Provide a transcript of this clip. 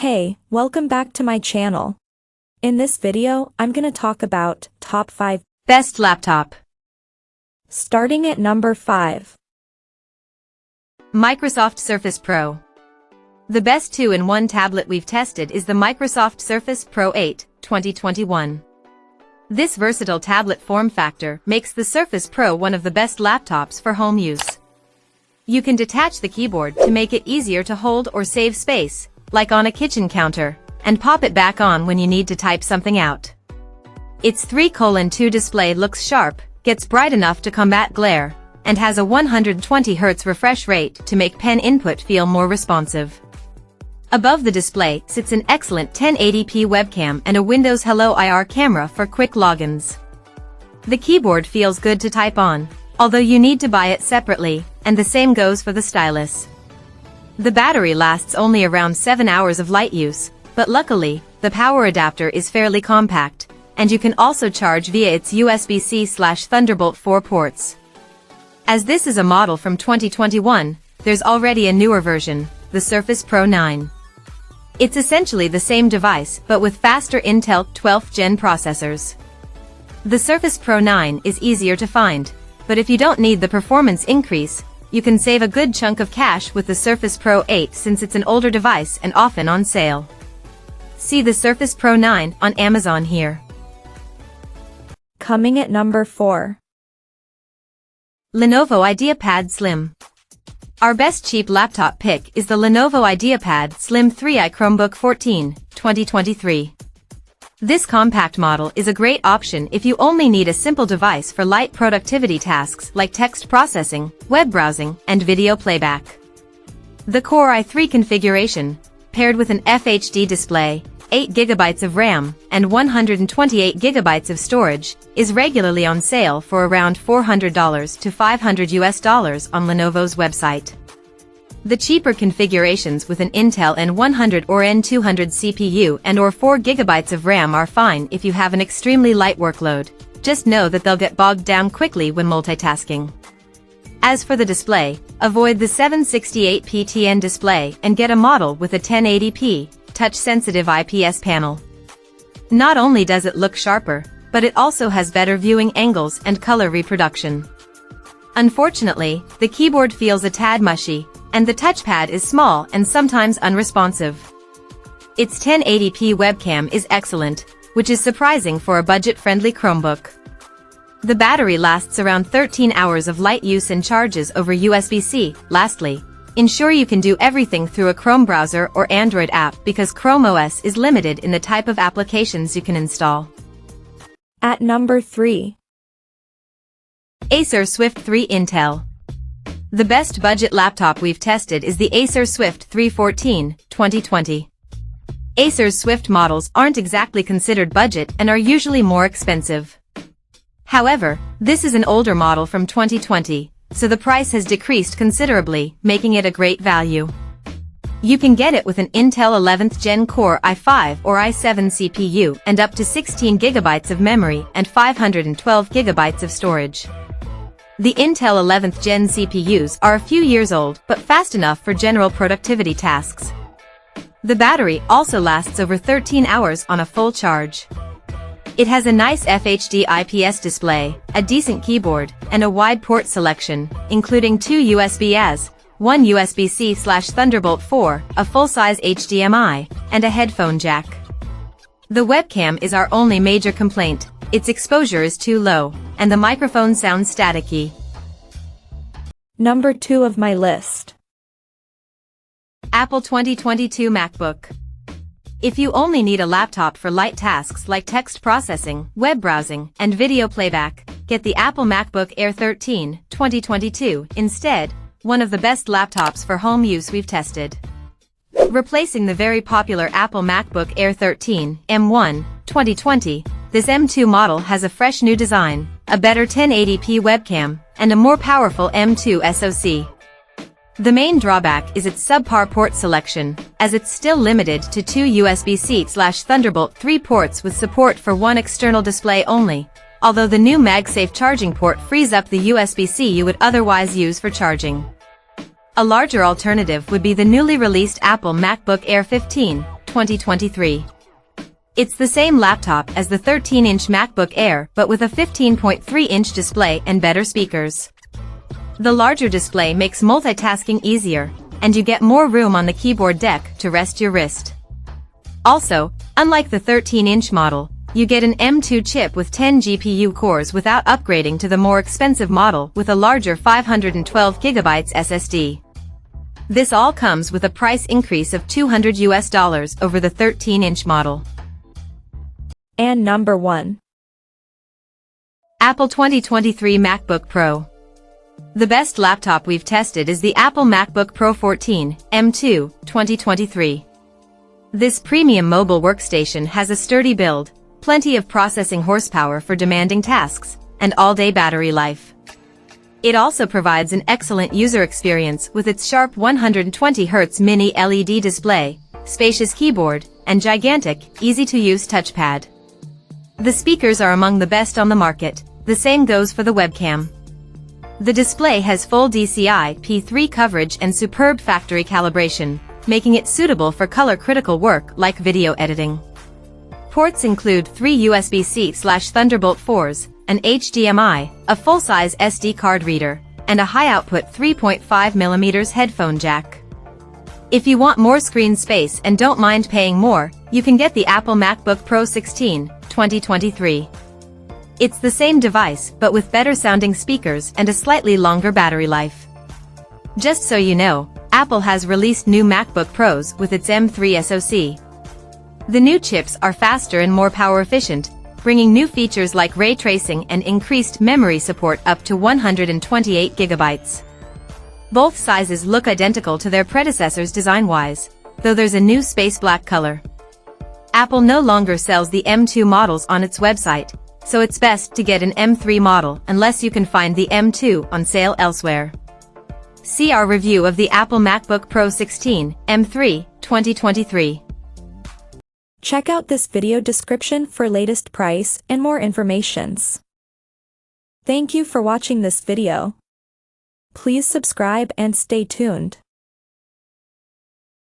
Hey, welcome back to my channel. In this video, I'm gonna talk about top 5 best laptop. Starting at number 5. Microsoft Surface Pro. The best 2-in-1 tablet we've tested is the Microsoft Surface Pro 8, 2021. This versatile tablet form factor makes the Surface Pro one of the best laptops for home use. You can detach the keyboard to make it easier to hold or save space, like on a kitchen counter, and pop it back on when you need to type something out. Its 3:2 display looks sharp, gets bright enough to combat glare, and has a 120Hz refresh rate to make pen input feel more responsive. Above the display sits an excellent 1080p webcam and a Windows Hello IR camera for quick logins. The keyboard feels good to type on, although you need to buy it separately, and the same goes for the stylus. The battery lasts only around 7 hours of light use, but luckily, the power adapter is fairly compact, and you can also charge via its USB-C/Thunderbolt 4 ports. As this is a model from 2021, there's already a newer version, the Surface Pro 9. It's essentially the same device but with faster Intel 12th Gen processors. The Surface Pro 9 is easier to find, but if you don't need the performance increase, you can save a good chunk of cash with the Surface Pro 8 since it's an older device and often on sale. See the Surface Pro 9 on Amazon here. Coming at number 4. Lenovo IdeaPad Slim. Our best cheap laptop pick is the Lenovo IdeaPad Slim 3i Chromebook 14, 2023. This compact model is a great option if you only need a simple device for light productivity tasks like text processing, web browsing, and video playback. The Core i3 configuration, paired with an FHD display, 8GB of RAM, and 128GB of storage, is regularly on sale for around $400 to $500 on Lenovo's website. The cheaper configurations with an Intel N100 or N200 CPU and or 4GB of RAM are fine if you have an extremely light workload. Just know that they'll get bogged down quickly when multitasking. As for the display, avoid the 768p TN display and get a model with a 1080p, touch-sensitive IPS panel. Not only does it look sharper, but it also has better viewing angles and color reproduction. Unfortunately, the keyboard feels a tad mushy, and the touchpad is small and sometimes unresponsive. Its 1080p webcam is excellent, which is surprising for a budget-friendly Chromebook. The battery lasts around 13 hours of light use and charges over USB-C. Lastly, ensure you can do everything through a Chrome browser or Android app because Chrome OS is limited in the type of applications you can install. At number 3. Acer Swift 3 Intel. The best budget laptop we've tested is the Acer Swift 314, 2020. Acer's Swift models aren't exactly considered budget and are usually more expensive. However, this is an older model from 2020, so the price has decreased considerably, making it a great value. You can get it with an Intel 11th Gen Core i5 or i7 CPU and up to 16GB of memory and 512GB of storage. The Intel 11th Gen CPUs are a few years old but fast enough for general productivity tasks. The battery also lasts over 13 hours on a full charge. It has a nice FHD IPS display, a decent keyboard, and a wide port selection, including 2 USB-As, 1 USB-C/Thunderbolt 4, a full-size HDMI, and a headphone jack. The webcam is our only major complaint. Its exposure is too low, and the microphone sounds staticky. Number 2 of my list. Apple 2022 MacBook. If you only need a laptop for light tasks like text processing, web browsing, and video playback, get the Apple MacBook Air 13, 2022 instead, one of the best laptops for home use we've tested. Replacing the very popular Apple MacBook Air 13, M1, 2020, this M2 model has a fresh new design, a better 1080p webcam, and a more powerful M2 SoC. The main drawback is its subpar port selection, as it's still limited to 2 USB-C/Thunderbolt 3 ports with support for one external display only, although the new MagSafe charging port frees up the USB-C you would otherwise use for charging. A larger alternative would be the newly released Apple MacBook Air 15, 2023. It's the same laptop as the 13-inch MacBook Air but with a 15.3-inch display and better speakers. The larger display makes multitasking easier, and you get more room on the keyboard deck to rest your wrist. Also, unlike the 13-inch model, you get an M2 chip with 10 GPU cores without upgrading to the more expensive model with a larger 512GB SSD. This all comes with a price increase of $200 over the 13-inch model. And number 1. Apple 2023 MacBook Pro. The best laptop we've tested is the Apple MacBook Pro 14, M2, 2023. This premium mobile workstation has a sturdy build, plenty of processing horsepower for demanding tasks, and all-day battery life. It also provides an excellent user experience with its sharp 120Hz mini LED display, spacious keyboard, and gigantic, easy-to-use touchpad. The speakers are among the best on the market, the same goes for the webcam. The display has full DCI-P3 coverage and superb factory calibration, making it suitable for color-critical work like video editing. Ports include 3 USB-C/Thunderbolt 4s, an HDMI, a full-size SD card reader, and a high-output 3.5mm headphone jack. If you want more screen space and don't mind paying more, you can get the Apple MacBook Pro 16, 2023. It's the same device but with better-sounding speakers and a slightly longer battery life. Just so you know, Apple has released new MacBook Pros with its M3 SoC. The new chips are faster and more power-efficient, bringing new features like ray tracing and increased memory support up to 128GB. Both sizes look identical to their predecessors design-wise, though there's a new space black color. Apple no longer sells the M2 models on its website, so it's best to get an M3 model unless you can find the M2 on sale elsewhere. See our review of the Apple MacBook Pro 16, M3, 2023. Check out this video description for latest price and more informations. Thank you for watching this video. Please subscribe and stay tuned.